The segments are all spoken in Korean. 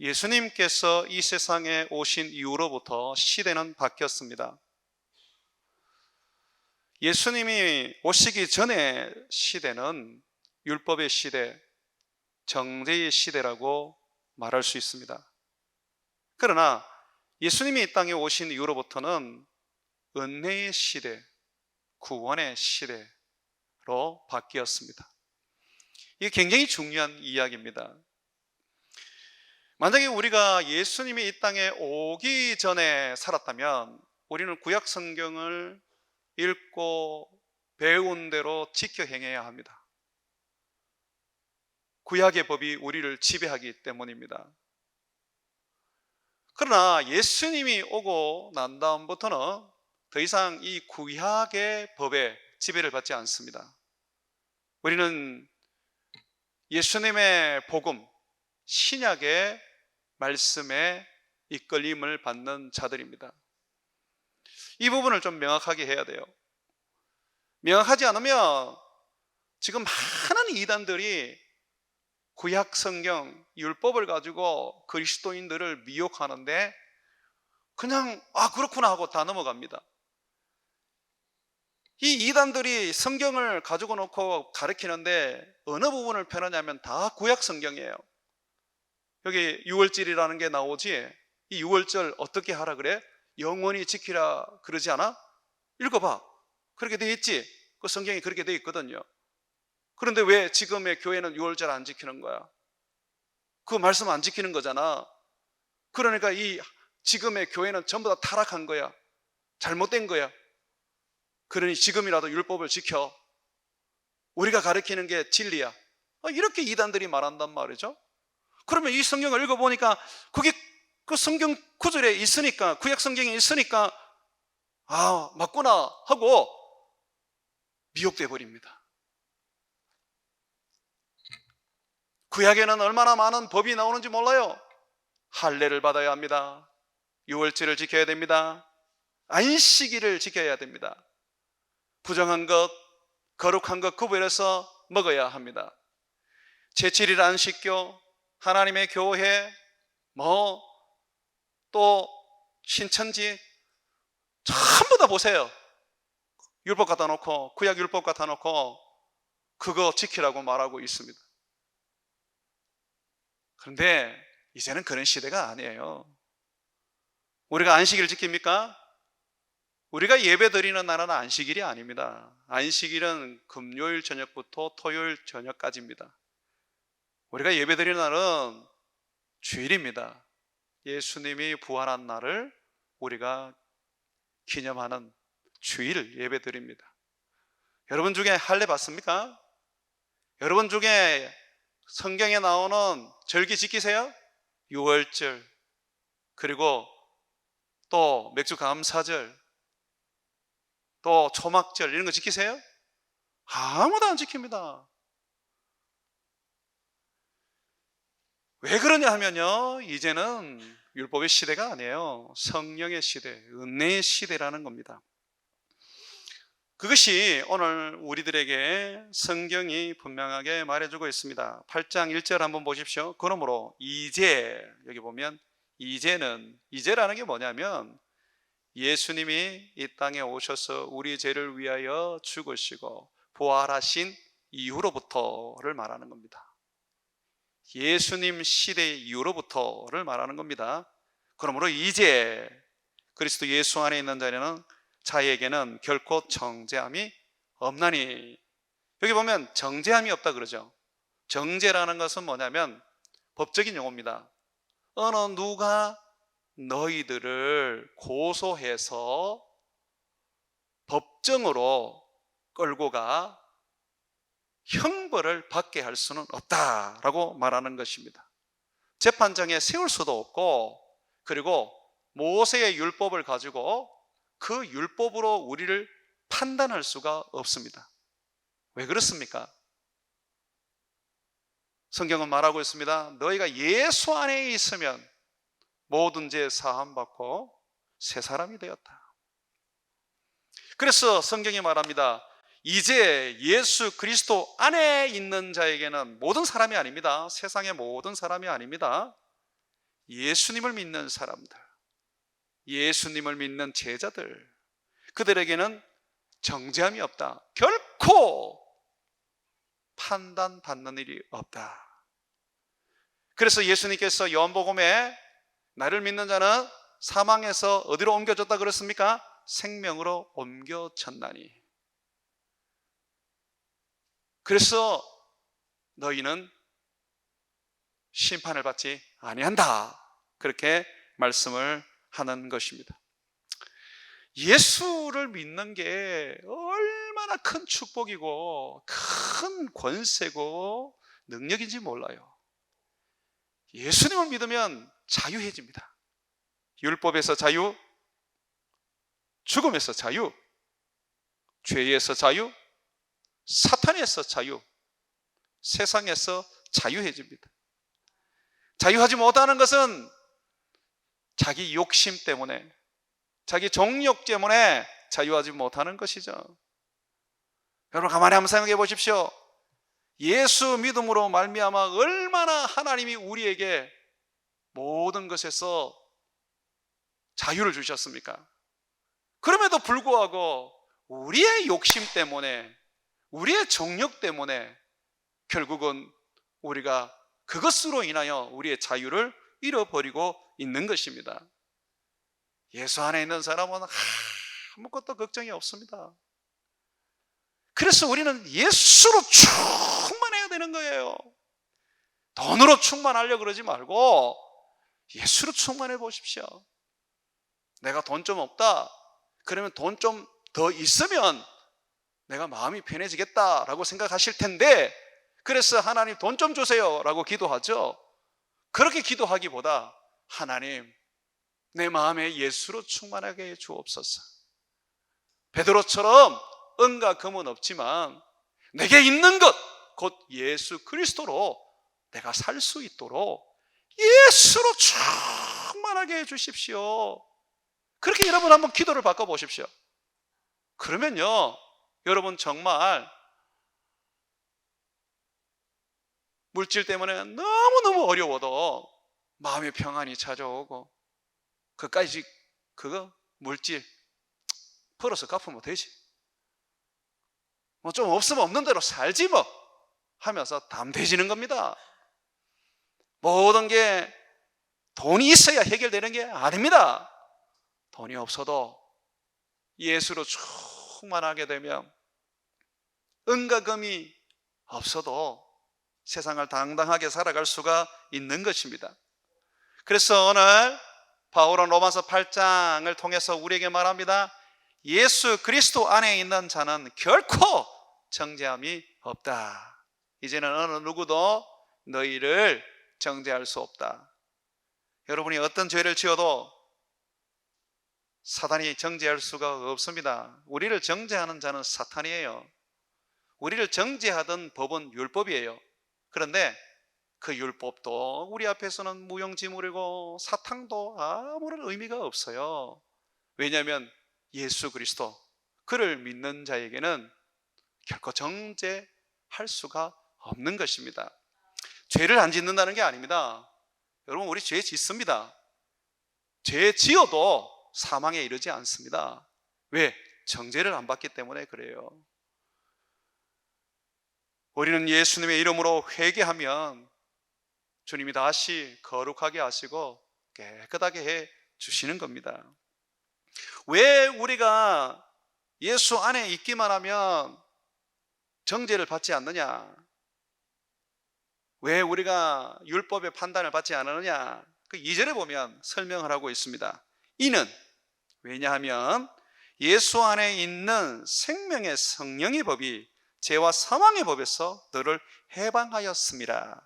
예수님께서 이 세상에 오신 이후로부터 시대는 바뀌었습니다. 예수님이 오시기 전의 시대는 율법의 시대, 정죄의 시대라고 말할 수 있습니다. 그러나 예수님이 이 땅에 오신 이후로부터는 은혜의 시대, 구원의 시대로 바뀌었습니다. 이게 굉장히 중요한 이야기입니다. 만약에 우리가 예수님이 이 땅에 오기 전에 살았다면 우리는 구약 성경을 읽고 배운 대로 지켜 행해야 합니다. 구약의 법이 우리를 지배하기 때문입니다. 그러나 예수님이 오고 난 다음부터는 더 이상 이 구약의 법에 지배를 받지 않습니다. 우리는 예수님의 복음, 신약의 말씀에 이끌림을 받는 자들입니다. 이 부분을 좀 명확하게 해야 돼요. 명확하지 않으면 지금 많은 이단들이 구약 성경, 율법을 가지고 그리스도인들을 미혹하는데 그냥 그렇구나 하고 다 넘어갑니다. 이 이단들이 성경을 가지고 놓고 가르치는데 어느 부분을 펴느냐면 다 구약 성경이에요. 여기 유월절이라는 게 나오지, 이 유월절 어떻게 하라 그래? 영원히 지키라 그러지 않아? 읽어봐. 그렇게 돼 있지? 그 성경이 그렇게 돼 있거든요. 그런데 왜 지금의 교회는 유월절 안 지키는 거야? 그 말씀 안 지키는 거잖아. 그러니까 이 지금의 교회는 전부 다 타락한 거야. 잘못된 거야. 그러니 지금이라도 율법을 지켜. 우리가 가르치는 게 진리야. 이렇게 이단들이 말한단 말이죠. 그러면 이 성경을 읽어보니까 그게 그 성경 구절에 있으니까, 구약 성경에 있으니까 맞구나 하고 미혹돼 버립니다. 구약에는 얼마나 많은 법이 나오는지 몰라요. 할례를 받아야 합니다. 유월절을 지켜야 됩니다. 안식일을 지켜야 됩니다. 부정한 것, 거룩한 것 구별해서 먹어야 합니다. 제7일 안식교, 하나님의 교회, 또 신천지, 전부 다 보세요. 율법 갖다 놓고, 구약 율법 갖다 놓고 그거 지키라고 말하고 있습니다. 그런데 이제는 그런 시대가 아니에요. 우리가 안식일 지킵니까? 우리가 예배 드리는 날은 안식일이 아닙니다. 안식일은 금요일 저녁부터 토요일 저녁까지입니다. 우리가 예배 드리는 날은 주일입니다. 예수님이 부활한 날을 우리가 기념하는 주일 예배 드립니다. 여러분 중에 할례 받습니까? 여러분 중에 성경에 나오는 절기 지키세요? 유월절, 그리고 또 맥주 감사절, 또 초막절 이런 거 지키세요? 아무도 안 지킵니다. 왜 그러냐 하면요, 이제는 율법의 시대가 아니에요. 성령의 시대, 은혜의 시대라는 겁니다. 그것이 오늘 우리들에게 성경이 분명하게 말해주고 있습니다. 8장 1절 한번 보십시오. 그러므로 이제, 여기 보면 이제라는 게 뭐냐면 예수님이 이 땅에 오셔서 우리 죄를 위하여 죽으시고 부활하신 이후로부터를 말하는 겁니다. 예수님 시대 이후로부터를 말하는 겁니다. 그러므로 이제 그리스도 예수 안에 있는 자에게는 결코 정죄함이 없나니. 여기 보면 정죄함이 없다 그러죠. 정죄라는 것은 뭐냐면 법적인 용어입니다. 어느 누가 너희들을 고소해서 법정으로 끌고 가 형벌을 받게 할 수는 없다라고 말하는 것입니다. 재판장에 세울 수도 없고, 그리고 모세의 율법을 가지고 그 율법으로 우리를 판단할 수가 없습니다. 왜 그렇습니까? 성경은 말하고 있습니다. 너희가 예수 안에 있으면 모든 죄 사함 받고 새 사람이 되었다. 그래서 성경이 말합니다. 이제 예수 그리스도 안에 있는 자에게는, 모든 사람이 아닙니다. 세상의 모든 사람이 아닙니다. 예수님을 믿는 사람들, 예수님을 믿는 제자들, 그들에게는 정죄함이 없다. 결코 판단받는 일이 없다. 그래서 예수님께서 요한복음에 나를 믿는 자는 사망에서 어디로 옮겨졌다 그랬습니까? 생명으로 옮겨졌나니. 그래서 너희는 심판을 받지 아니한다, 그렇게 말씀을 하는 것입니다. 예수를 믿는 게 얼마나 큰 축복이고 큰 권세고 능력인지 몰라요. 예수님을 믿으면 자유해집니다. 율법에서 자유, 죽음에서 자유, 죄에서 자유, 사탄에서 자유, 세상에서 자유해집니다. 자유하지 못하는 것은 자기 욕심 때문에, 자기 정욕 때문에 자유하지 못하는 것이죠. 여러분 가만히 한번 생각해 보십시오. 예수 믿음으로 말미암아 얼마나 하나님이 우리에게 모든 것에서 자유를 주셨습니까? 그럼에도 불구하고 우리의 욕심 때문에, 우리의 정욕 때문에 결국은 우리가 그것으로 인하여 우리의 자유를 잃어버리고 있는 것입니다. 예수 안에 있는 사람은 아무것도 걱정이 없습니다. 그래서 우리는 예수로 충만해야 되는 거예요. 돈으로 충만하려고 그러지 말고 예수로 충만해 보십시오. 내가 돈 좀 없다, 그러면 돈 좀 더 있으면 내가 마음이 편해지겠다라고 생각하실 텐데, 그래서 하나님 돈 좀 주세요 라고 기도하죠. 그렇게 기도하기보다 하나님 내 마음에 예수로 충만하게 해 주옵소서. 베드로처럼 은과 금은 없지만 내게 있는 것 곧 예수 그리스도로 내가 살 수 있도록 예수로 충만하게 해 주십시오. 그렇게 여러분 한번 기도를 바꿔보십시오. 그러면요, 여러분 정말 물질 때문에 너무너무 어려워도 마음의 평안이 찾아오고, 그까지 그거 물질 벌어서 갚으면 되지, 뭐 좀 없으면 없는 대로 살지 뭐 하면서 담대해지는 겁니다. 모든 게 돈이 있어야 해결되는 게 아닙니다. 돈이 없어도 예수로 충만하게 되면, 은과 금이 없어도 세상을 당당하게 살아갈 수가 있는 것입니다. 그래서 오늘 바울은 로마서 8장을 통해서 우리에게 말합니다. 예수 그리스도 안에 있는 자는 결코 정죄함이 없다. 이제는 어느 누구도 너희를 정죄할 수 없다. 여러분이 어떤 죄를 지어도 사탄이 정죄할 수가 없습니다. 우리를 정죄하는 자는 사탄이에요. 우리를 정죄하던 법은 율법이에요. 그런데 그 율법도 우리 앞에서는 무용지물이고 사탕도 아무런 의미가 없어요. 왜냐하면 예수 그리스도, 그를 믿는 자에게는 결코 정죄할 수가 없는 것입니다. 죄를 안 짓는다는 게 아닙니다. 여러분 우리 죄 짓습니다. 죄 지어도 사망에 이르지 않습니다. 왜? 정죄를 안 받기 때문에 그래요. 우리는 예수님의 이름으로 회개하면 주님이 다시 거룩하게 하시고 깨끗하게 해 주시는 겁니다. 왜 우리가 예수 안에 있기만 하면 정죄를 받지 않느냐? 왜 우리가 율법의 판단을 받지 않느냐? 그 2절에 보면 설명을 하고 있습니다. 이는 왜냐하면 예수 안에 있는 생명의 성령의 법이 죄와 사망의 법에서 너를 해방하였습니다.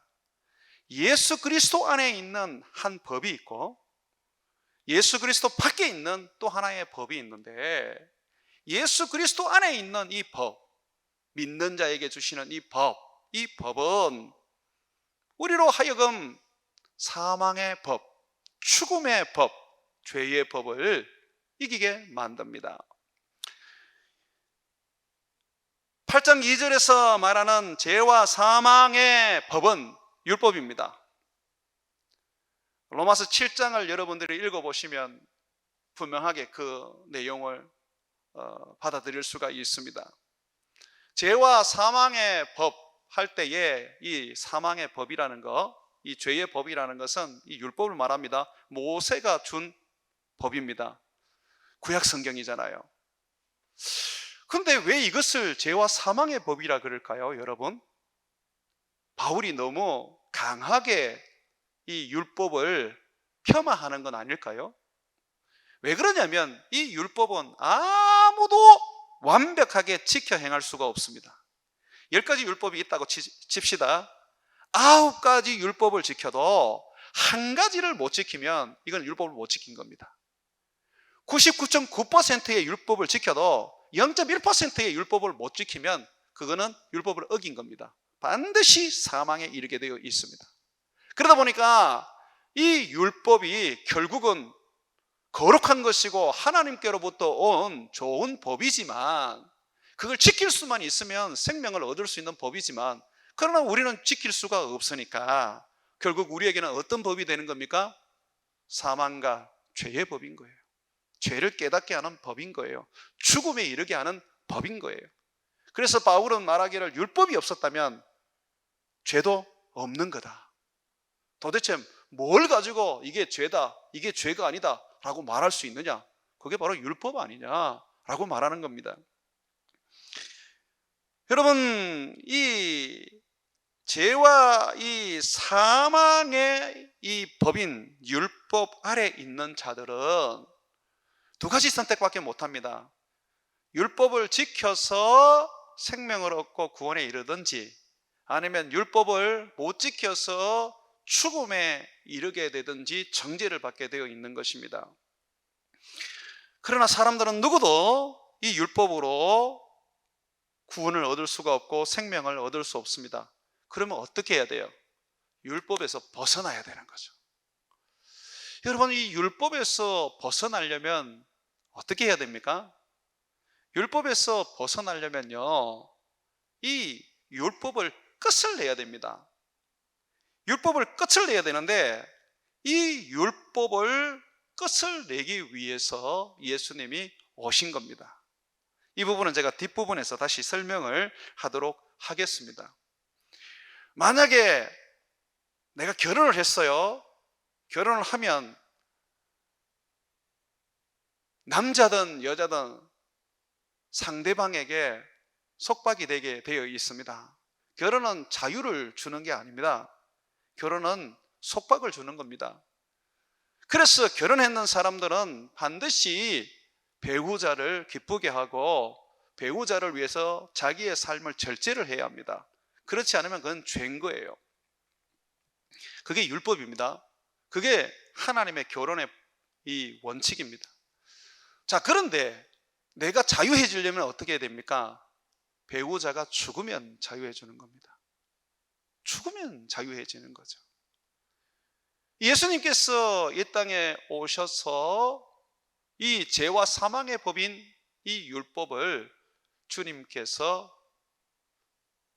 예수 그리스도 안에 있는 한 법이 있고 예수 그리스도 밖에 있는 또 하나의 법이 있는데, 예수 그리스도 안에 있는 이 법, 믿는 자에게 주시는 이 법은 우리로 하여금 사망의 법, 죽음의 법, 죄의 법을 이기게 만듭니다. 8장 2절에서 말하는 죄와 사망의 법은 율법입니다. 로마서 7장을 여러분들이 읽어보시면 분명하게 그 내용을 받아들일 수가 있습니다. 죄와 사망의 법 할 때에 이 사망의 법이라는 것, 이 죄의 법이라는 것은 이 율법을 말합니다. 모세가 준 법입니다. 구약 성경이잖아요. 그런데 왜 이것을 죄와 사망의 법이라 그럴까요, 여러분? 바울이 너무 강하게 이 율법을 폄하하는 건 아닐까요? 왜 그러냐면 이 율법은 아무도 완벽하게 지켜 행할 수가 없습니다. 10가지 율법이 있다고 칩시다. 9가지 율법을 지켜도 한 가지를 못 지키면 이건 율법을 못 지킨 겁니다. 99.9%의 율법을 지켜도 0.1%의 율법을 못 지키면 그거는 율법을 어긴 겁니다. 반드시 사망에 이르게 되어 있습니다. 그러다 보니까 이 율법이 결국은 거룩한 것이고 하나님께로부터 온 좋은 법이지만, 그걸 지킬 수만 있으면 생명을 얻을 수 있는 법이지만, 그러나 우리는 지킬 수가 없으니까 결국 우리에게는 어떤 법이 되는 겁니까? 사망과 죄의 법인 거예요. 죄를 깨닫게 하는 법인 거예요. 죽음에 이르게 하는 법인 거예요. 그래서 바울은 말하기를 율법이 없었다면 죄도 없는 거다. 도대체 뭘 가지고 이게 죄다, 이게 죄가 아니다 라고 말할 수 있느냐? 그게 바로 율법 아니냐라고 말하는 겁니다. 여러분, 이 죄와 이 사망의 이 법인 율법 아래 있는 자들은 두 가지 선택밖에 못합니다. 율법을 지켜서 생명을 얻고 구원에 이르든지, 아니면 율법을 못 지켜서 죽음에 이르게 되든지 정죄를 받게 되어 있는 것입니다. 그러나 사람들은 누구도 이 율법으로 구원을 얻을 수가 없고 생명을 얻을 수 없습니다. 그러면 어떻게 해야 돼요? 율법에서 벗어나야 되는 거죠. 여러분, 이 율법에서 벗어나려면 어떻게 해야 됩니까? 율법에서 벗어나려면요, 이 율법을 끝을 내야 됩니다. 율법을 끝을 내야 되는데, 이 율법을 끝을 내기 위해서 예수님이 오신 겁니다. 이 부분은 제가 뒷부분에서 다시 설명을 하도록 하겠습니다. 만약에 내가 결혼을 했어요. 결혼을 하면 남자든 여자든 상대방에게 속박이 되게 되어 있습니다. 결혼은 자유를 주는 게 아닙니다. 결혼은 속박을 주는 겁니다. 그래서 결혼했는 사람들은 반드시 배우자를 기쁘게 하고 배우자를 위해서 자기의 삶을 절제를 해야 합니다. 그렇지 않으면 그건 죄인 거예요. 그게 율법입니다. 그게 하나님의 결혼의 이 원칙입니다. 자, 그런데 내가 자유해지려면 어떻게 해야 됩니까? 배우자가 죽으면 자유해지는 겁니다. 죽으면 자유해지는 거죠. 예수님께서 이 땅에 오셔서 이 죄와 사망의 법인 이 율법을 주님께서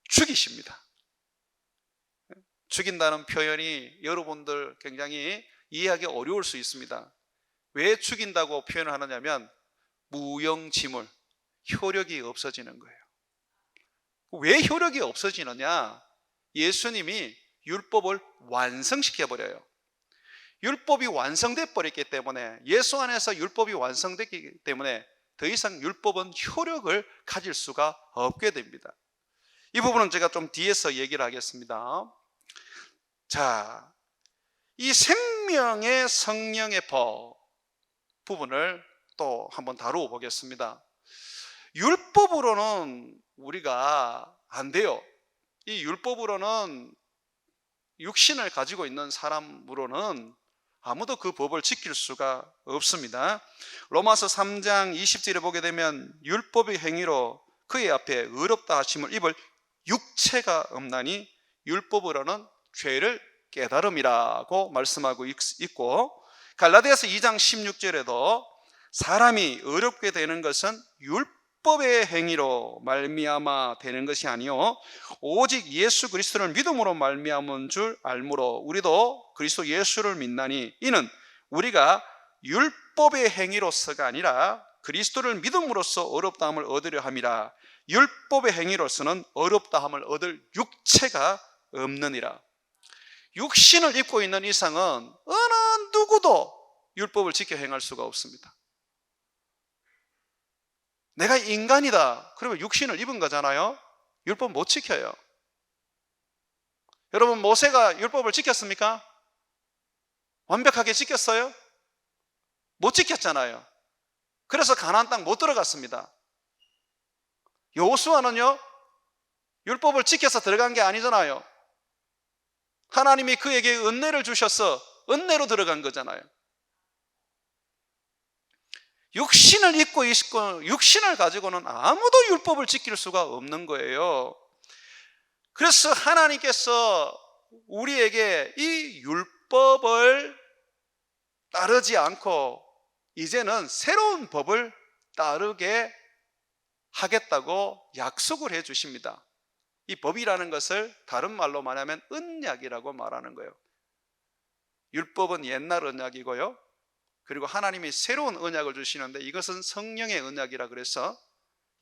죽이십니다. 죽인다는 표현이 여러분들 굉장히 이해하기 어려울 수 있습니다. 왜 죽인다고 표현을 하느냐면 무용지물, 효력이 없어지는 거예요. 왜 효력이 없어지느냐? 예수님이 율법을 완성시켜버려요. 율법이 완성돼 버렸기 때문에, 예수 안에서 율법이 완성됐기 때문에 더 이상 율법은 효력을 가질 수가 없게 됩니다. 이 부분은 제가 좀 뒤에서 얘기를 하겠습니다. 자, 이 생명의 성령의 법 부분을 또 한번 다루어 보겠습니다. 율법으로는 우리가 안 돼요. 이 율법으로는 육신을 가지고 있는 사람으로는 아무도 그 법을 지킬 수가 없습니다. 로마서 3장 20절에 보게 되면 율법의 행위로 그의 앞에 의롭다 하심을 입을 육체가 없나니 율법으로는 죄를 깨달음이라고 말씀하고 있고, 갈라디아서 2장 16절에도 사람이 의롭게 되는 것은 율법의 행위로 말미암아 되는 것이 아니요 오직 예수 그리스도를 믿음으로 말미암은 줄 알므로 우리도 그리스도 예수를 믿나니 이는 우리가 율법의 행위로서가 아니라 그리스도를 믿음으로써 어렵다함을 얻으려 함이라. 율법의 행위로서는 어렵다함을 얻을 육체가 없느니라. 육신을 입고 있는 이상은 어느 누구도 율법을 지켜 행할 수가 없습니다. 내가 인간이다 그러면 육신을 입은 거잖아요. 율법 못 지켜요. 여러분, 모세가 율법을 지켰습니까? 완벽하게 지켰어요? 못 지켰잖아요. 그래서 가나안 땅 못 들어갔습니다. 여호수아는요, 율법을 지켜서 들어간 게 아니잖아요. 하나님이 그에게 은혜를 주셔서 은혜로 들어간 거잖아요. 육신을 입고 있고 육신을 가지고는 아무도 율법을 지킬 수가 없는 거예요. 그래서 하나님께서 우리에게 이 율법을 따르지 않고 이제는 새로운 법을 따르게 하겠다고 약속을 해 주십니다. 이 법이라는 것을 다른 말로 말하면 언약이라고 말하는 거예요. 율법은 옛날 언약이고요, 그리고 하나님이 새로운 언약을 주시는데 이것은 성령의 언약이라 그래서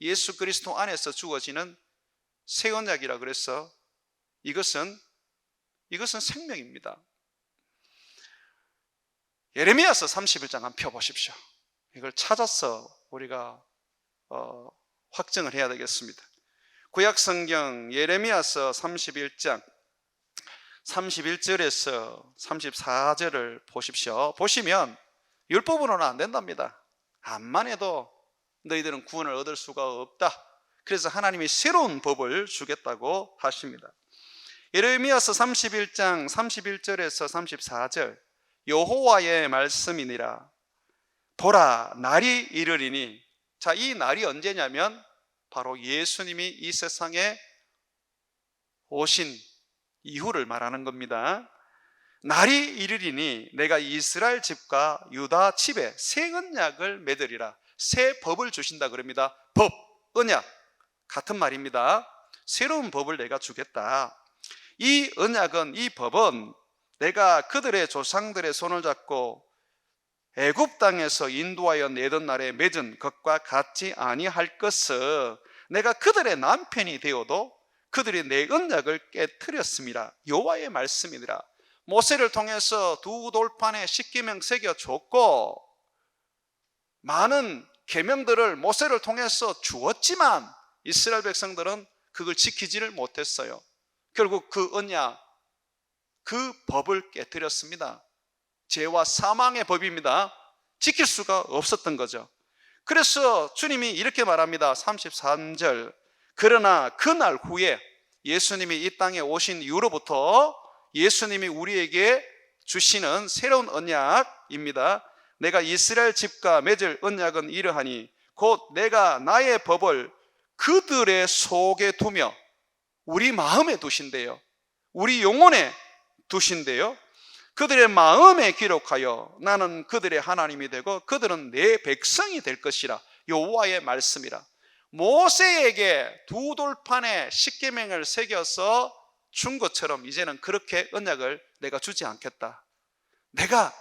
예수 그리스도 안에서 주어지는 새 언약이라 그래서 이것은 생명입니다. 예레미야서 31장 한번 펴보십시오. 이걸 찾아서 우리가 확증을 해야 되겠습니다. 구약성경 예레미야서 31장 31절에서 34절을 보십시오. 보시면 율법으로는 안 된답니다. 암만 해도 너희들은 구원을 얻을 수가 없다. 그래서 하나님이 새로운 법을 주겠다고 하십니다. 예레미야서 31장 31절에서 34절 여호와의 말씀이니라. 보라, 날이 이르리니. 자, 이 날이 언제냐면 바로 예수님이 이 세상에 오신 이후를 말하는 겁니다. 날이 이르리니 내가 이스라엘 집과 유다 집에 새 언약을 맺으리라. 새 법을 주신다 그럽니다. 법, 언약 같은 말입니다. 새로운 법을 내가 주겠다. 이 언약은, 이 법은 내가 그들의 조상들의 손을 잡고 애굽 땅에서 인도하여 내던 날에 맺은 것과 같지 아니할 것을 내가 그들의 남편이 되어도 그들이 내 언약을 깨뜨렸습니다. 여호와의 말씀이니라. 모세를 통해서 두 돌판에 십계명 새겨줬고 많은 계명들을 모세를 통해서 주었지만 이스라엘 백성들은 그걸 지키지를 못했어요. 결국 그 언약, 그 법을 깨뜨렸습니다. 죄와 사망의 법입니다. 지킬 수가 없었던 거죠. 그래서 주님이 이렇게 말합니다. 33절 그러나 그날 후에 예수님이 이 땅에 오신 이후로부터 예수님이 우리에게 주시는 새로운 언약입니다. 내가 이스라엘 집과 맺을 언약은 이러하니 곧 내가 나의 법을 그들의 속에 두며 우리 마음에 두신대요. 우리 영혼에 두신대요. 그들의 마음에 기록하여 나는 그들의 하나님이 되고 그들은 내 백성이 될 것이라. 여호와의 말씀이라. 모세에게 두 돌판에 십계명을 새겨서 준 것처럼 이제는 그렇게 언약을 내가 주지 않겠다. 내가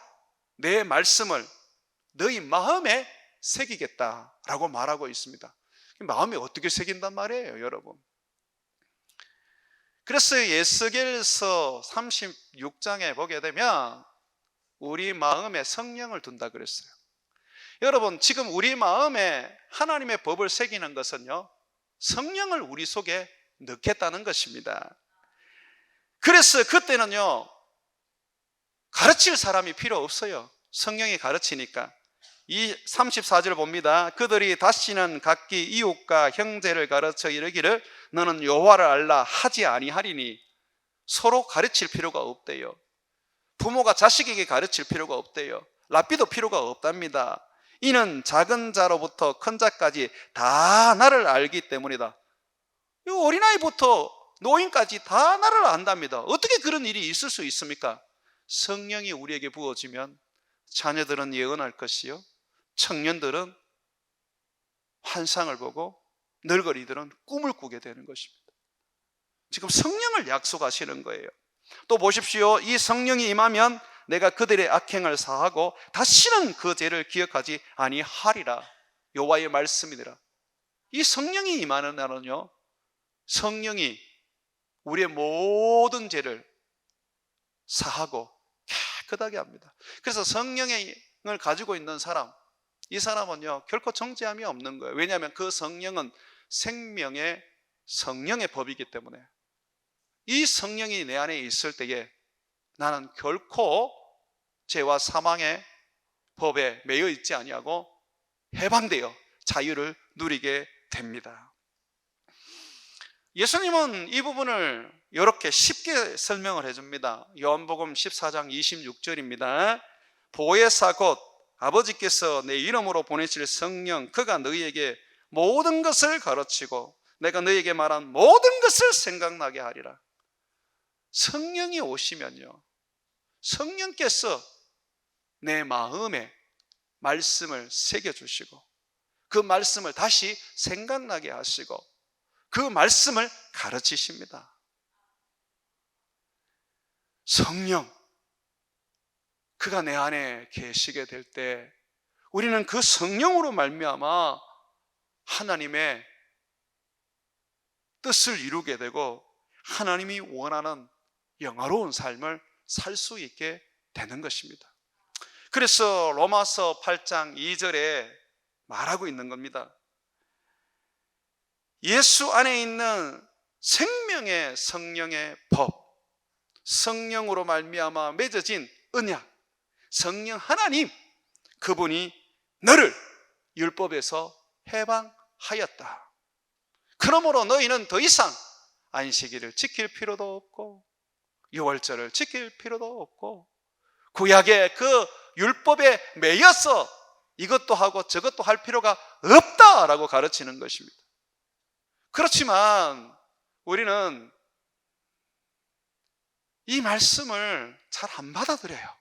내 말씀을 너희 마음에 새기겠다라고 말하고 있습니다. 마음에 어떻게 새긴단 말이에요, 여러분? 그래서 에스겔서 36장에 보게 되면 우리 마음에 성령을 둔다 그랬어요. 여러분, 지금 우리 마음에 하나님의 법을 새기는 것은요, 성령을 우리 속에 넣겠다는 것입니다. 그래서 그때는요, 가르칠 사람이 필요 없어요. 성령이 가르치니까. 이 34절 봅니다. 그들이 다시는 각기 이웃과 형제를 가르쳐 이르기를 너는 여호와를 알라 하지 아니하리니. 서로 가르칠 필요가 없대요. 부모가 자식에게 가르칠 필요가 없대요. 랍비도 필요가 없답니다. 이는 작은 자로부터 큰 자까지 다 나를 알기 때문이다. 이 어린아이부터 노인까지 다 나를 안답니다. 어떻게 그런 일이 있을 수 있습니까? 성령이 우리에게 부어지면 자녀들은 예언할 것이요, 청년들은 환상을 보고 늙은이들은 꿈을 꾸게 되는 것입니다. 지금 성령을 약속하시는 거예요. 또 보십시오. 이 성령이 임하면 내가 그들의 악행을 사하고 다시는 그 죄를 기억하지 아니하리라. 여호와의 말씀이니라. 이 성령이 임하는 날은요, 성령이 우리의 모든 죄를 사하고 깨끗하게 합니다. 그래서 성령을 가지고 있는 사람, 이 사람은요 결코 정죄함이 없는 거예요. 왜냐하면 그 성령은 생명의 성령의 법이기 때문에, 이 성령이 내 안에 있을 때에 나는 결코 죄와 사망의 법에 매여 있지 아니하고 해방되어 자유를 누리게 됩니다. 예수님은 이 부분을 이렇게 쉽게 설명을 해줍니다. 요한복음 14장 26절입니다. 보혜사 곧 아버지께서 내 이름으로 보내실 성령, 그가 너희에게 모든 것을 가르치고 내가 너희에게 말한 모든 것을 생각나게 하리라. 성령이 오시면요, 성령께서 내 마음에 말씀을 새겨주시고 그 말씀을 다시 생각나게 하시고 그 말씀을 가르치십니다. 성령, 그가 내 안에 계시게 될 때 우리는 그 성령으로 말미암아 하나님의 뜻을 이루게 되고 하나님이 원하는 영화로운 삶을 살 수 있게 되는 것입니다. 그래서 로마서 8장 2절에 말하고 있는 겁니다. 예수 안에 있는 생명의 성령의 법, 성령으로 말미암아 맺어진 언약, 성령 하나님, 그분이 너를 율법에서 해방하였다. 그러므로 너희는 더 이상 안식일을 지킬 필요도 없고 유월절을 지킬 필요도 없고 구약의 그 율법에 매여서 이것도 하고 저것도 할 필요가 없다라고 가르치는 것입니다. 그렇지만 우리는 이 말씀을 잘 안 받아들여요.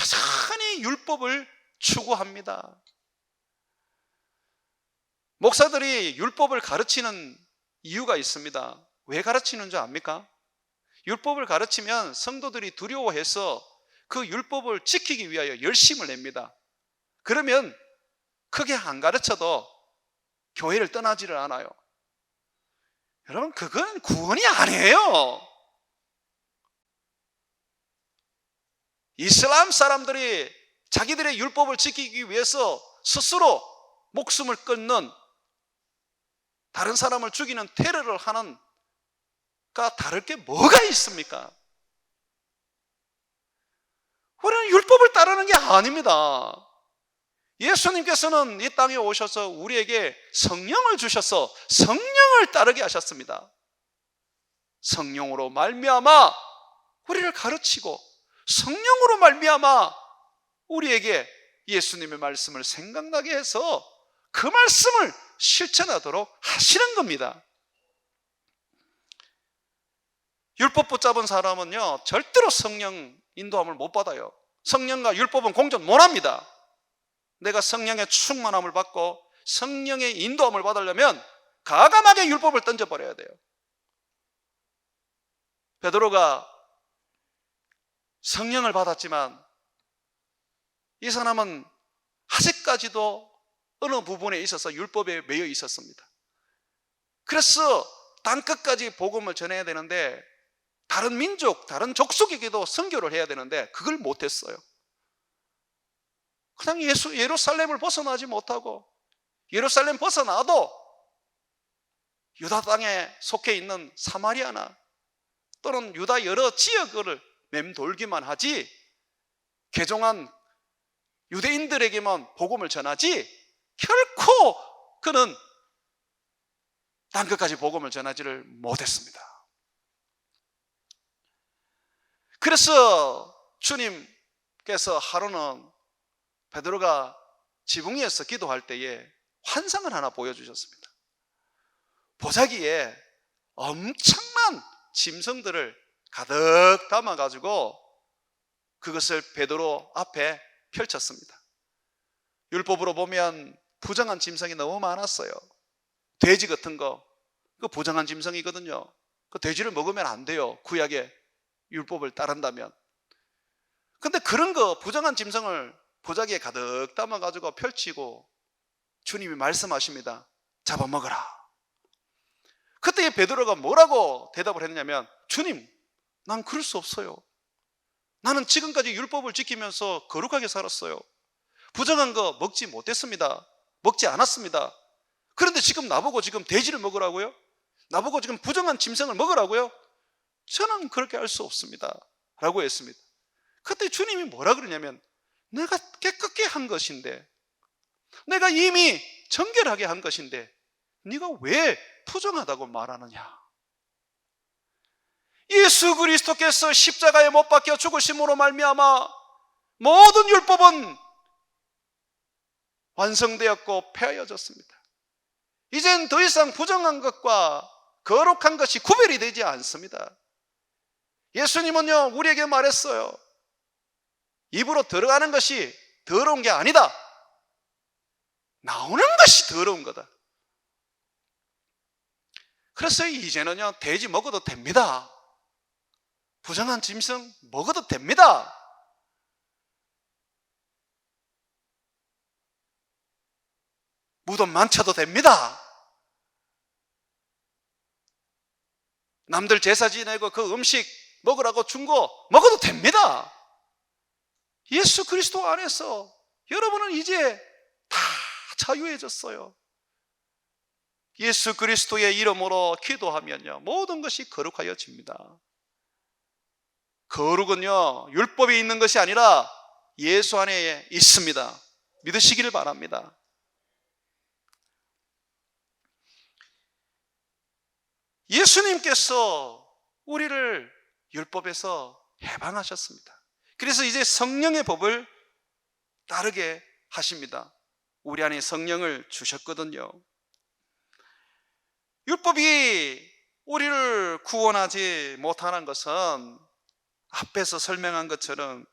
여전히 율법을 추구합니다. 목사들이 율법을 가르치는 이유가 있습니다. 왜 가르치는 줄 압니까? 율법을 가르치면 성도들이 두려워해서 그 율법을 지키기 위하여 열심을 냅니다. 그러면 크게 안 가르쳐도 교회를 떠나지를 않아요. 여러분, 그건 구원이 아니에요. 이슬람 사람들이 자기들의 율법을 지키기 위해서 스스로 목숨을 끊는, 다른 사람을 죽이는 테러를 하는 가 다를 게 뭐가 있습니까? 우리는 율법을 따르는 게 아닙니다. 예수님께서는 이 땅에 오셔서 우리에게 성령을 주셔서 성령을 따르게 하셨습니다. 성령으로 말미암아 우리를 가르치고 성령으로 말미암아 우리에게 예수님의 말씀을 생각나게 해서 그 말씀을 실천하도록 하시는 겁니다. 율법 붙잡은 사람은요 절대로 성령 인도함을 못 받아요. 성령과 율법은 공존 못합니다. 내가 성령의 충만함을 받고 성령의 인도함을 받으려면 과감하게 율법을 던져버려야 돼요. 베드로가 성령을 받았지만 이 사람은 아직까지도 어느 부분에 있어서 율법에 매여 있었습니다. 그래서 땅끝까지 복음을 전해야 되는데 다른 민족, 다른 족속에게도 선교를 해야 되는데 그걸 못했어요. 그냥 예루살렘을 벗어나지 못하고, 예루살렘 벗어나도 유다 땅에 속해 있는 사마리아나 또는 유다 여러 지역을 맴돌기만 하지 개종한 유대인들에게만 복음을 전하지 결코 그는 땅끝까지 복음을 전하지를 못했습니다. 그래서 주님께서 하루는 베드로가 지붕 위에서 기도할 때에 환상을 하나 보여주셨습니다. 보자기에 엄청난 짐승들을 가득 담아가지고 그것을 베드로 앞에 펼쳤습니다. 율법으로 보면 부정한 짐승이 너무 많았어요. 돼지 같은 거, 그 부정한 짐승이거든요. 그 돼지를 먹으면 안 돼요. 구약의 율법을 따른다면. 근데 그런 거 부정한 짐승을 보자기에 가득 담아가지고 펼치고 주님이 말씀하십니다. 잡아먹어라. 그때 베드로가 뭐라고 대답을 했냐면, 주님, 난 그럴 수 없어요. 나는 지금까지 율법을 지키면서 거룩하게 살았어요. 부정한 거 먹지 못했습니다. 먹지 않았습니다. 그런데 지금 나보고 지금 돼지를 먹으라고요? 나보고 지금 부정한 짐승을 먹으라고요? 저는 그렇게 할 수 없습니다 라고 했습니다. 그때 주님이 뭐라 그러냐면, 내가 깨끗게 한 것인데, 내가 이미 정결하게 한 것인데 네가 왜 부정하다고 말하느냐. 예수 그리스도께서 십자가에 못 박혀 죽으심으로 말미암아 모든 율법은 완성되었고 폐하여졌습니다. 이젠 더 이상 부정한 것과 거룩한 것이 구별이 되지 않습니다. 예수님은요, 우리에게 말했어요. 입으로 들어가는 것이 더러운 게 아니다. 나오는 것이 더러운 거다. 그래서 이제는요, 돼지 먹어도 됩니다. 부정한 짐승 먹어도 됩니다. 무덤 만쳐도 됩니다. 남들 제사 지내고 그 음식 먹으라고 준 거 먹어도 됩니다. 예수 그리스도 안에서 여러분은 이제 다 자유해졌어요. 예수 그리스도의 이름으로 기도하면요, 모든 것이 거룩하여집니다. 거룩은요, 율법에 있는 것이 아니라 예수 안에 있습니다. 믿으시기를 바랍니다. 예수님께서 우리를 율법에서 해방하셨습니다. 그래서 이제 성령의 법을 따르게 하십니다. 우리 안에 성령을 주셨거든요. 율법이 우리를 구원하지 못하는 것은 앞에서 설명한 것처럼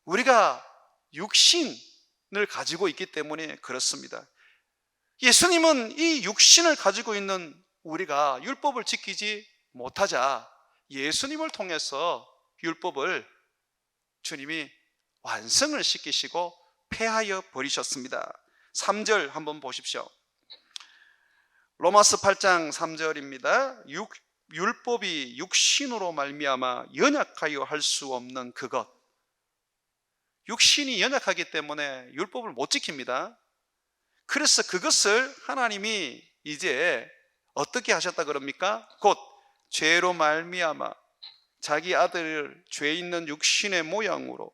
우리가 육신을 가지고 있기 때문에 그렇습니다. 예수님은 이 육신을 가지고 있는 우리가 율법을 지키지 못하자 예수님을 통해서 율법을 주님이 완성을 시키시고 폐하여 버리셨습니다. 3절 한번 보십시오. 로마서 8장 3절입니다. 율법이 육신으로 말미암아 연약하여 할 수 없는 그것. 육신이 연약하기 때문에 율법을 못 지킵니다. 그래서 그것을 하나님이 이제 어떻게 하셨다 그럽니까? 곧 죄로 말미암아 자기 아들을 죄 있는 육신의 모양으로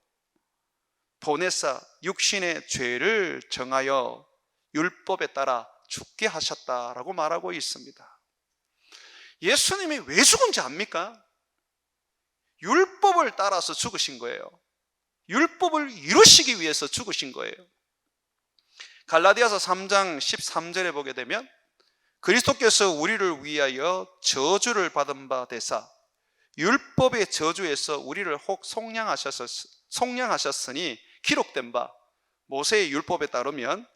보내사 육신의 죄를 정하여 율법에 따라 죽게 하셨다라고 말하고 있습니다. 예수님이 왜 죽은지 압니까? 율법을 따라서 죽으신 거예요. 율법을 이루시기 위해서 죽으신 거예요. 갈라디아서 3장 13절에 보게 되면 그리스도께서 우리를 위하여 저주를 받은 바 되사 율법의 저주에서 우리를 혹 속량하셨으니 기록된 바 모세의 율법에 따르면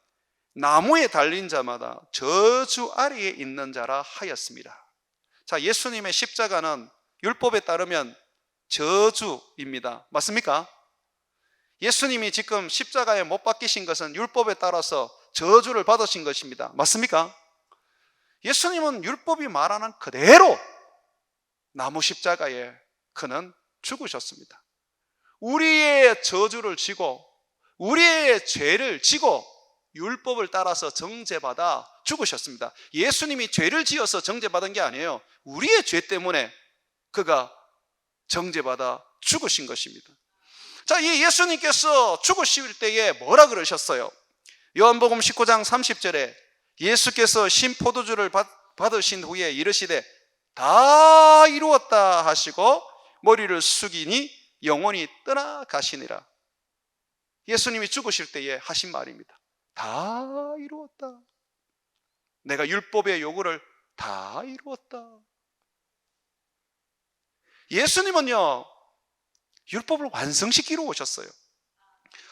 나무에 달린 자마다 저주 아래에 있는 자라 하였습니다. 자, 예수님의 십자가는 율법에 따르면 저주입니다. 맞습니까? 예수님이 지금 십자가에 못 박히신 것은 율법에 따라서 저주를 받으신 것입니다. 맞습니까? 예수님은 율법이 말하는 그대로 나무 십자가에 그는 죽으셨습니다. 우리의 저주를 지고 우리의 죄를 지고 율법을 따라서 정죄받아 죽으셨습니다. 예수님이 죄를 지어서 정죄받은 게 아니에요. 우리의 죄 때문에 그가 정죄받아 죽으신 것입니다. 자, 이 예수님께서 죽으실 때에 뭐라 그러셨어요? 요한복음 19장 30절에 예수께서 신포도주를 받으신 후에 이르시되 다 이루었다 하시고 머리를 숙이니 영혼이 떠나가시니라. 예수님이 죽으실 때에 하신 말입니다. 다 이루었다. 내가 율법의 요구를 다 이루었다. 예수님은요, 율법을 완성시키러 오셨어요.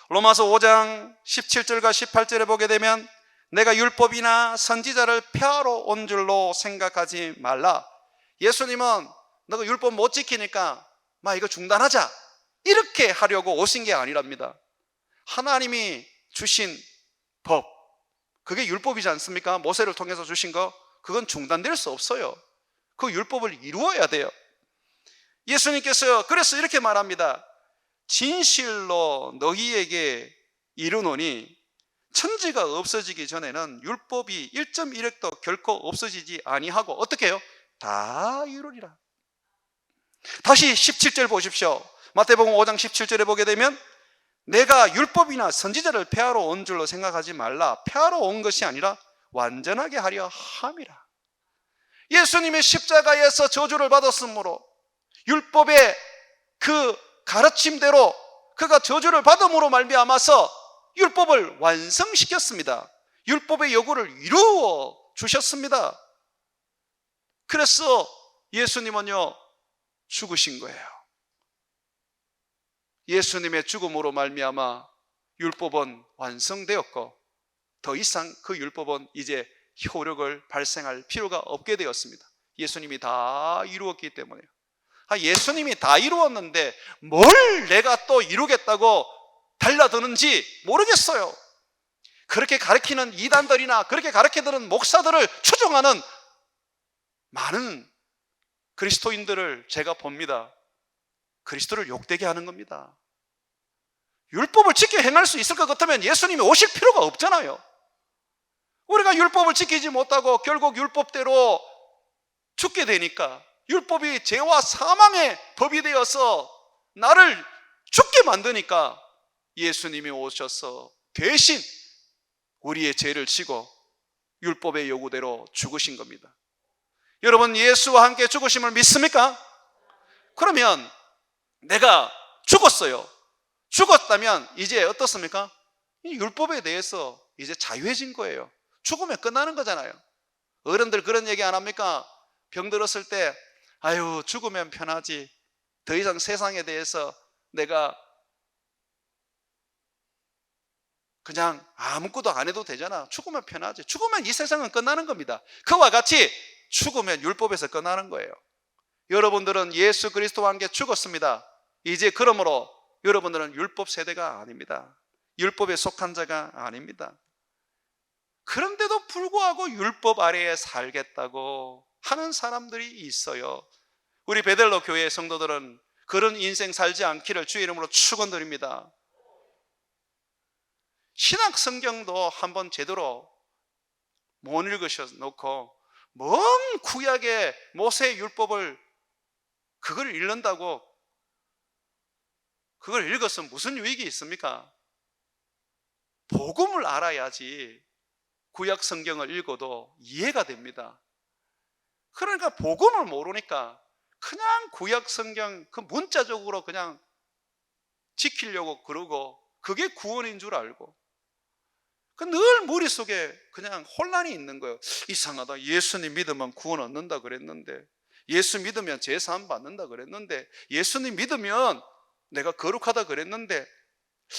로마서 5장 17절과 18절에 보게 되면 내가 율법이나 선지자를 폐하러 온 줄로 생각하지 말라. 예수님은 너가 율법 못 지키니까 막 이거 중단하자, 이렇게 하려고 오신 게 아니랍니다. 하나님이 주신 법, 그게 율법이지 않습니까? 모세를 통해서 주신 거, 그건 중단될 수 없어요. 그 율법을 이루어야 돼요. 예수님께서 그래서 이렇게 말합니다. 진실로 너희에게 이르노니 천지가 없어지기 전에는 율법이 1.1획도 결코 없어지지 아니하고 어떻게 해요? 다 이루리라. 다시 17절 보십시오. 마태복음 5장 17절에 보게 되면 내가 율법이나 선지자를 폐하러 온 줄로 생각하지 말라. 폐하러 온 것이 아니라 완전하게 하려 함이라. 예수님의 십자가에서 저주를 받았으므로 율법의 그 가르침대로 그가 저주를 받음으로 말미암아서 율법을 완성시켰습니다. 율법의 요구를 이루어 주셨습니다. 그래서 예수님은요 죽으신 거예요. 예수님의 죽음으로 말미암아 율법은 완성되었고 더 이상 그 율법은 이제 효력을 발생할 필요가 없게 되었습니다. 예수님이 다 이루었기 때문에요. 예수님이 다 이루었는데 뭘 내가 또 이루겠다고 달라드는지 모르겠어요. 그렇게 가르치는 이단들이나 그렇게 가르치는 목사들을 추종하는 많은 그리스도인들을 제가 봅니다. 그리스도를 욕되게 하는 겁니다. 율법을 지켜 행할 수 있을 것 같으면 예수님이 오실 필요가 없잖아요. 우리가 율법을 지키지 못하고 결국 율법대로 죽게 되니까, 율법이 죄와 사망의 법이 되어서 나를 죽게 만드니까 예수님이 오셔서 대신 우리의 죄를 지고 율법의 요구대로 죽으신 겁니다. 여러분, 예수와 함께 죽으심을 믿습니까? 그러면 내가 죽었어요. 죽었다면 이제 어떻습니까? 이 율법에 대해서 이제 자유해진 거예요. 죽으면 끝나는 거잖아요. 어른들 그런 얘기 안 합니까? 병들었을 때 아유 죽으면 편하지, 더 이상 세상에 대해서 내가 그냥 아무것도 안 해도 되잖아. 죽으면 편하지. 죽으면 이 세상은 끝나는 겁니다. 그와 같이 죽으면 율법에서 끝나는 거예요. 여러분들은 예수 그리스도와 함께 죽었습니다. 이제 그러므로 여러분들은 율법 세대가 아닙니다. 율법에 속한 자가 아닙니다. 그런데도 불구하고 율법 아래에 살겠다고 하는 사람들이 있어요. 우리 베델로 교회 성도들은 그런 인생 살지 않기를 주의 이름으로 축원드립니다. 신약 성경도 한번 제대로 못 읽으셔 놓고 먼 구약의 모세의 율법을 그걸 읽는다고, 그걸 읽었으면 무슨 유익이 있습니까? 복음을 알아야지 구약 성경을 읽어도 이해가 됩니다. 그러니까 복음을 모르니까 그냥 구약 성경 그 문자적으로 그냥 지키려고 그러고 그게 구원인 줄 알고 늘 머릿속에 그냥 혼란이 있는 거예요. 이상하다. 예수님 믿으면 구원 얻는다 그랬는데, 예수 믿으면 제사함 받는다 그랬는데, 예수님 믿으면 내가 거룩하다 그랬는데,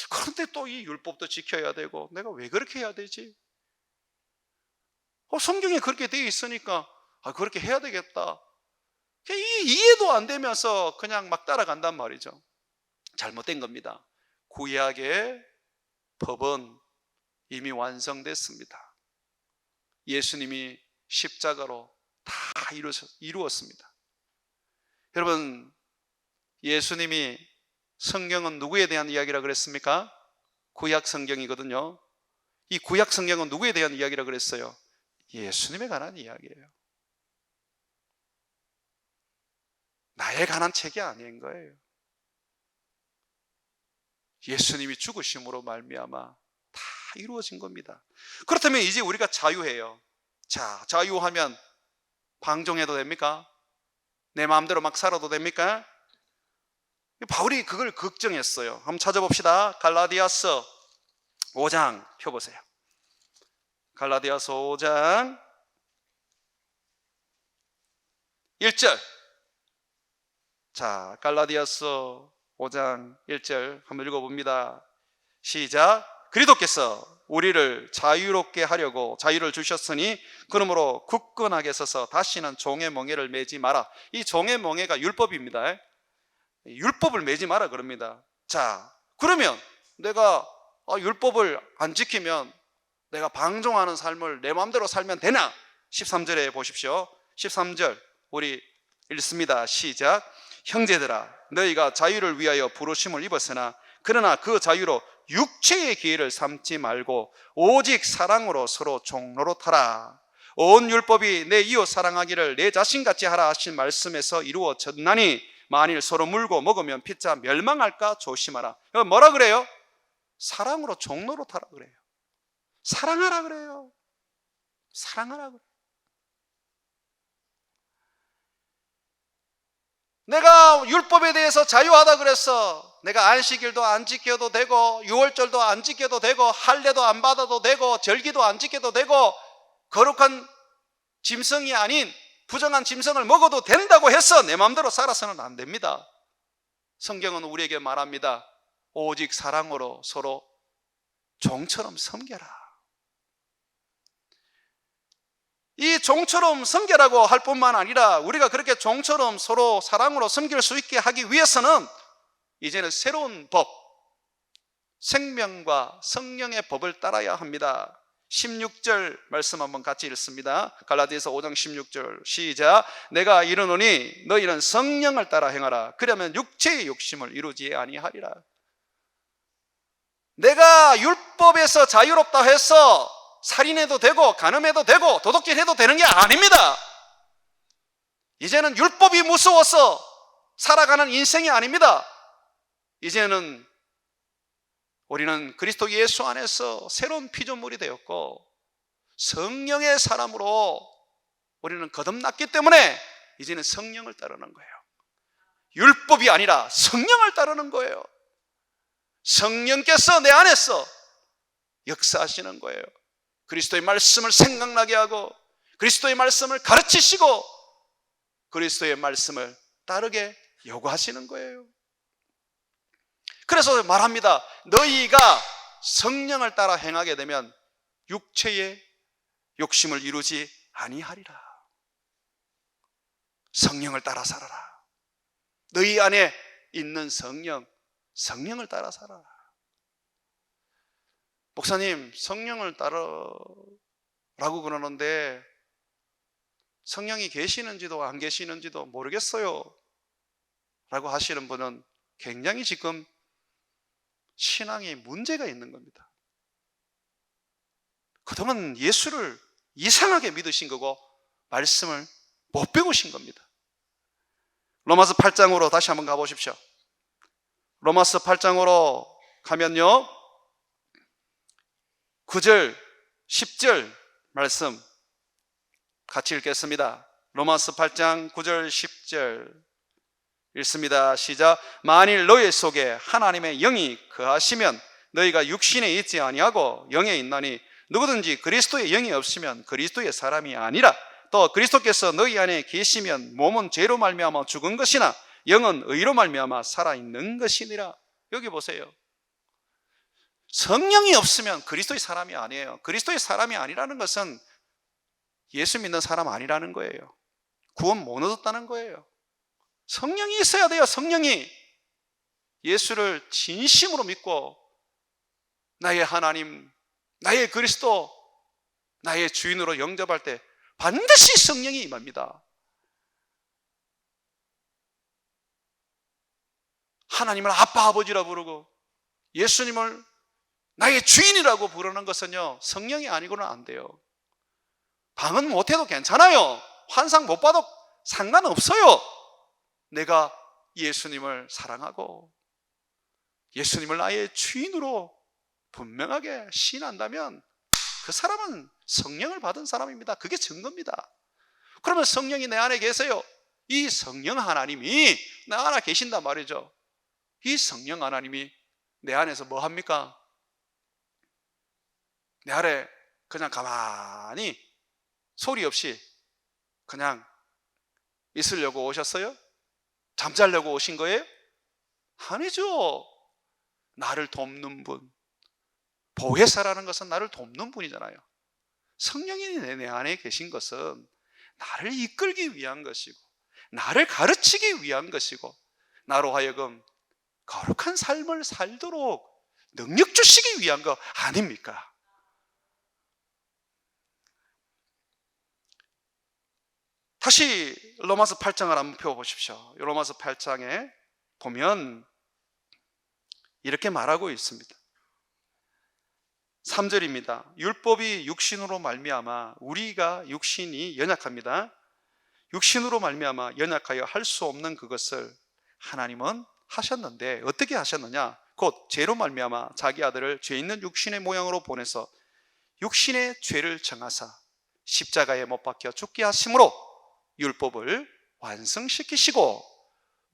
그런데 또 이 율법도 지켜야 되고 내가 왜 그렇게 해야 되지? 성경에 그렇게 되어 있으니까 그렇게 해야 되겠다. 이해도 안 되면서 그냥 막 따라간단 말이죠. 잘못된 겁니다. 구약의 법은 이미 완성됐습니다. 예수님이 십자가로 다 이루었습니다. 여러분, 예수님이, 성경은 누구에 대한 이야기라 그랬습니까? 구약 성경이거든요. 이 구약 성경은 누구에 대한 이야기라 그랬어요? 예수님에 관한 이야기예요. 나에 관한 책이 아닌 거예요. 예수님이 죽으심으로 말미암아 다 이루어진 겁니다. 그렇다면 이제 우리가 자유해요. 자, 자유하면 방종해도 됩니까? 내 마음대로 막 살아도 됩니까? 바울이 그걸 걱정했어요. 한번 찾아봅시다. 갈라디아서 5장 펴보세요. 갈라디아서 5장 1절. 자, 갈라디아서 5장 1절 한번 읽어봅니다. 시작. 그리스도께서 우리를 자유롭게 하려고 자유를 주셨으니 그러므로 굳건하게 서서 다시는 종의 멍에를 매지 마라. 이 종의 멍에가 율법입니다. 율법을 매지 마라 그럽니다. 자, 그러면 내가 율법을 안 지키면 내가 방종하는 삶을 내 마음대로 살면 되나? 13절에 보십시오. 13절 우리 읽습니다. 시작. 형제들아, 너희가 자유를 위하여 부르심을 입었으나 그러나 그 자유로 육체의 기회를 삼지 말고 오직 사랑으로 서로 종노릇하라. 온 율법이 내 이웃 사랑하기를 내 자신같이 하라 하신 말씀에서 이루어졌나니 만일 서로 물고 먹으면 피차 멸망할까 조심하라. 뭐라 그래요? 사랑으로 종노릇하라 그래요. 사랑하라 그래요. 사랑하라 그래요. 내가 율법에 대해서 자유하다 그랬어. 내가 안식일도 안 지켜도 되고 유월절도 안 지켜도 되고 할례도 안 받아도 되고 절기도 안 지켜도 되고 거룩한 짐승이 아닌 부정한 짐승을 먹어도 된다고 해서 내 마음대로 살아서는 안 됩니다. 성경은 우리에게 말합니다. 오직 사랑으로 서로 종처럼 섬겨라. 이 종처럼 섬겨라고 할 뿐만 아니라 우리가 그렇게 종처럼 서로 사랑으로 섬길 수 있게 하기 위해서는 이제는 새로운 법, 생명과 성령의 법을 따라야 합니다. 16절 말씀 한번 같이 읽습니다. 갈라디아서 5장 16절 시작. 내가 이르노니 너희는 성령을 따라 행하라. 그러면 육체의 욕심을 이루지 아니하리라. 내가 율법에서 자유롭다 해서 살인해도 되고 간음해도 되고 도둑질해도 되는 게 아닙니다. 이제는 율법이 무서워서 살아가는 인생이 아닙니다. 이제는 우리는 그리스도 예수 안에서 새로운 피조물이 되었고 성령의 사람으로 우리는 거듭났기 때문에 이제는 성령을 따르는 거예요. 율법이 아니라 성령을 따르는 거예요. 성령께서 내 안에서 역사하시는 거예요. 그리스도의 말씀을 생각나게 하고 그리스도의 말씀을 가르치시고 그리스도의 말씀을 따르게 요구하시는 거예요. 그래서 말합니다. 너희가 성령을 따라 행하게 되면 육체의 욕심을 이루지 아니하리라. 성령을 따라 살아라. 너희 안에 있는 성령을 따라 살아라. 목사님, 성령을 따르라고 그러는데 성령이 계시는지도 안 계시는지도 모르겠어요 라고 하시는 분은 굉장히 지금 신앙에 문제가 있는 겁니다. 그동안 예수를 이상하게 믿으신 거고 말씀을 못 배우신 겁니다. 로마서 8장으로 다시 한번 가보십시오. 로마서 8장으로 가면요 9절 10절 말씀 같이 읽겠습니다. 로마서 8장 9절 10절 읽습니다. 시작. 만일 너희 속에 하나님의 영이 거하시면 너희가 육신에 있지 아니하고 영에 있나니 누구든지 그리스도의 영이 없으면 그리스도의 사람이 아니라 또 그리스도께서 너희 안에 계시면 몸은 죄로 말미암아 죽은 것이나 영은 의로 말미암아 살아있는 것이니라. 여기 보세요. 성령이 없으면 그리스도의 사람이 아니에요. 그리스도의 사람이 아니라는 것은 예수 믿는 사람 아니라는 거예요. 구원 못 얻었다는 거예요. 성령이 있어야 돼요. 성령이 예수를 진심으로 믿고 나의 하나님, 나의 그리스도, 나의 주인으로 영접할 때 반드시 성령이 임합니다. 하나님을 아빠 아버지라 부르고 예수님을 나의 주인이라고 부르는 것은요 성령이 아니고는 안 돼요. 방언 못해도 괜찮아요. 환상 못 봐도 상관없어요. 내가 예수님을 사랑하고 예수님을 나의 주인으로 분명하게 시인한다면 그 사람은 성령을 받은 사람입니다. 그게 증거입니다. 그러면 성령이 내 안에 계세요. 이 성령 하나님이 내 안에 계신단 말이죠. 이 성령 하나님이 내 안에서 뭐 합니까? 내 안에 그냥 가만히 소리 없이 그냥 있으려고 오셨어요? 잠자려고 오신 거예요? 아니죠. 나를 돕는 분, 보혜사라는 것은 나를 돕는 분이잖아요. 성령이 내 안에 계신 것은 나를 이끌기 위한 것이고 나를 가르치기 위한 것이고 나로 하여금 거룩한 삶을 살도록 능력 주시기 위한 거 아닙니까? 다시 로마서 8장을 한번 펴보십시오. 로마서 8장에 보면 이렇게 말하고 있습니다. 3절입니다. 율법이 육신으로 말미암아 우리가 육신이 연약합니다. 육신으로 말미암아 연약하여 할 수 없는 그것을 하나님은 하셨는데 어떻게 하셨느냐? 곧 죄로 말미암아 자기 아들을 죄 있는 육신의 모양으로 보내서 육신의 죄를 정하사 십자가에 못 박혀 죽게 하심으로 율법을 완성시키시고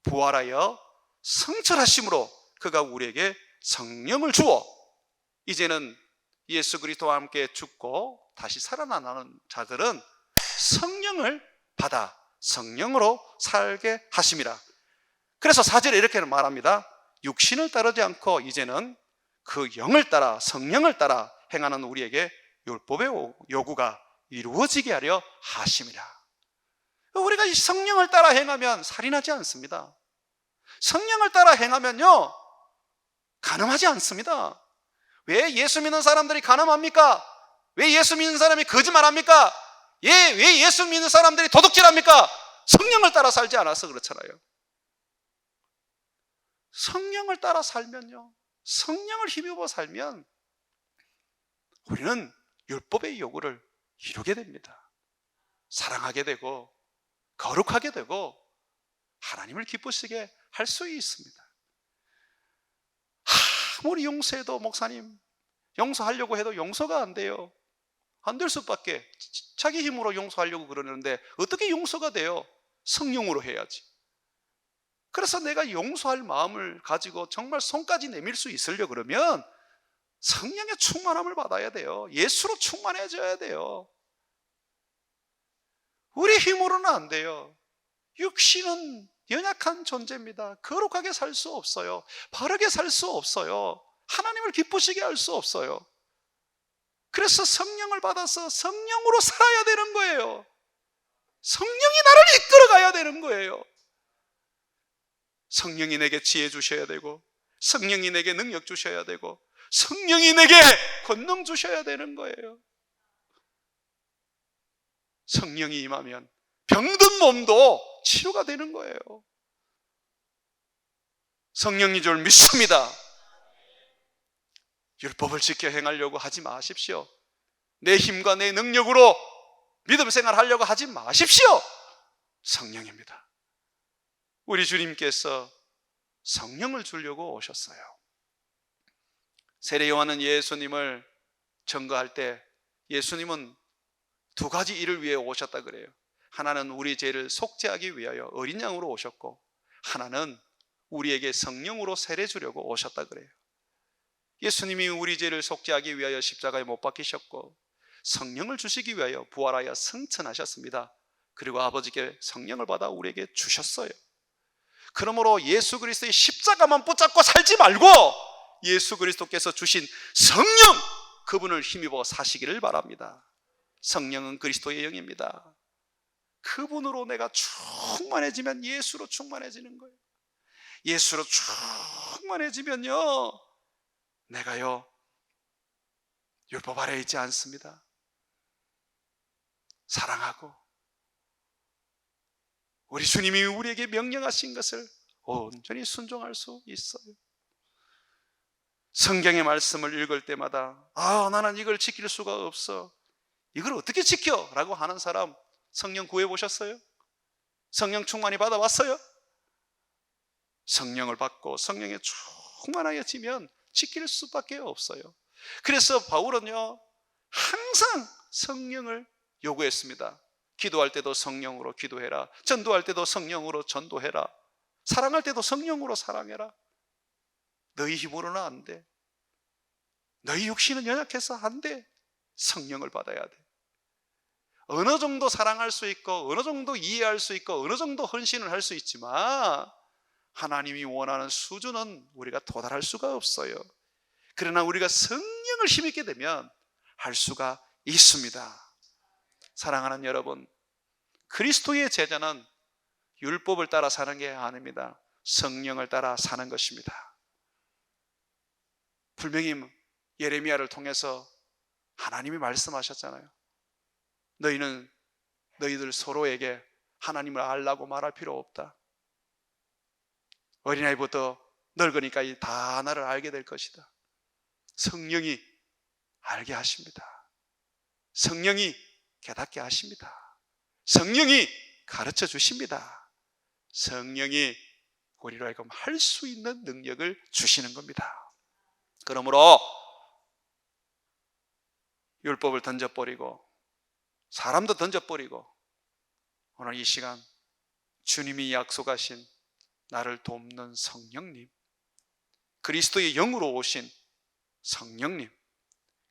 부활하여 성철하심으로 그가 우리에게 성령을 주어 이제는 예수 그리스도와 함께 죽고 다시 살아나는 자들은 성령을 받아 성령으로 살게 하심이라. 그래서 4절에 이렇게 말합니다. 육신을 따르지 않고 이제는 그 영을 따라 성령을 따라 행하는 우리에게 율법의 요구가 이루어지게 하려 하심이라. 우리가 이 성령을 따라 행하면 살인하지 않습니다. 성령을 따라 행하면요 간음하지 않습니다. 왜 예수 믿는 사람들이 간음합니까? 왜 예수 믿는 사람이 거짓말합니까? 왜 예수 믿는 사람들이 도둑질합니까? 성령을 따라 살지 않아서 그렇잖아요. 성령을 따라 살면요, 성령을 힘입어 살면 우리는 율법의 요구를 이루게 됩니다. 사랑하게 되고 거룩하게 되고 하나님을 기쁘시게 할 수 있습니다. 아무리 용서해도 목사님 용서하려고 해도 용서가 안 돼요. 안 될 수밖에. 자기 힘으로 용서하려고 그러는데 어떻게 용서가 돼요? 성령으로 해야지. 그래서 내가 용서할 마음을 가지고 정말 손까지 내밀 수 있으려 그러면 성령의 충만함을 받아야 돼요. 예수로 충만해져야 돼요. 우리 힘으로는 안 돼요. 육신은 연약한 존재입니다. 거룩하게 살 수 없어요. 바르게 살 수 없어요. 하나님을 기쁘시게 할 수 없어요. 그래서 성령을 받아서 성령으로 살아야 되는 거예요. 성령이 나를 이끌어가야 되는 거예요. 성령이 내게 지혜 주셔야 되고 성령이 내게 능력 주셔야 되고 성령이 내게 권능 주셔야 되는 거예요. 성령이 임하면 병든 몸도 치료가 되는 거예요. 성령인 줄 믿습니다. 율법을 지켜 행하려고 하지 마십시오. 내 힘과 내 능력으로 믿음 생활하려고 하지 마십시오. 성령입니다. 우리 주님께서 성령을 주려고 오셨어요. 세례 요한은 예수님을 증거할 때 예수님은 두 가지 일을 위해 오셨다 그래요. 하나는 우리 죄를 속죄하기 위하여 어린 양으로 오셨고 하나는 우리에게 성령으로 세례 주려고 오셨다 그래요. 예수님이 우리 죄를 속죄하기 위하여 십자가에 못 박히셨고 성령을 주시기 위하여 부활하여 승천하셨습니다. 그리고 아버지께 성령을 받아 우리에게 주셨어요. 그러므로 예수 그리스도의 십자가만 붙잡고 살지 말고 예수 그리스도께서 주신 성령, 그분을 힘입어 사시기를 바랍니다. 성령은 그리스도의 영입니다. 그분으로 내가 충만해지면 예수로 충만해지는 거예요. 예수로 충만해지면요 내가요 율법 아래에 있지 않습니다. 사랑하고 우리 주님이 우리에게 명령하신 것을 온전히 순종할 수 있어요. 성경의 말씀을 읽을 때마다 나는 이걸 지킬 수가 없어, 이걸 어떻게 지켜? 라고 하는 사람 성령 구해보셨어요? 성령 충만히 받아봤어요? 성령을 받고 성령에 충만하여지면 지킬 수밖에 없어요. 그래서 바울은요 항상 성령을 요구했습니다. 기도할 때도 성령으로 기도해라. 전도할 때도 성령으로 전도해라. 사랑할 때도 성령으로 사랑해라. 너희 힘으로는 안 돼. 너희 육신은 연약해서 안 돼. 성령을 받아야 돼. 어느 정도 사랑할 수 있고 어느 정도 이해할 수 있고 어느 정도 헌신을 할 수 있지만 하나님이 원하는 수준은 우리가 도달할 수가 없어요. 그러나 우리가 성령을 성령을 힘입게 되면 할 수가 있습니다. 사랑하는 여러분, 그리스도의 제자는 율법을 따라 사는 게 아닙니다. 성령을 따라 사는 것입니다. 분명히 예레미야를 통해서 하나님이 말씀하셨잖아요. 너희는 너희들 서로에게 하나님을 알라고 말할 필요 없다. 어린아이부터 늙으니까 다 나를 알게 될 것이다. 성령이 알게 하십니다. 성령이 깨닫게 하십니다. 성령이 가르쳐 주십니다. 성령이 우리로 하여금 할 수 있는 능력을 주시는 겁니다. 그러므로 율법을 던져버리고 사람도 던져버리고 오늘 이 시간 주님이 약속하신 나를 돕는 성령님, 그리스도의 영으로 오신 성령님,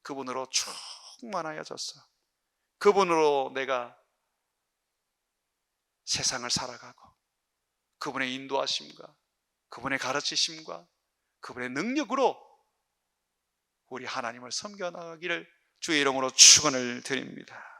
그분으로 충만하여졌어. 그분으로 내가 세상을 살아가고 그분의 인도하심과 그분의 가르치심과 그분의 능력으로 우리 하나님을 섬겨나가기를 주의 이름으로 축원을 드립니다.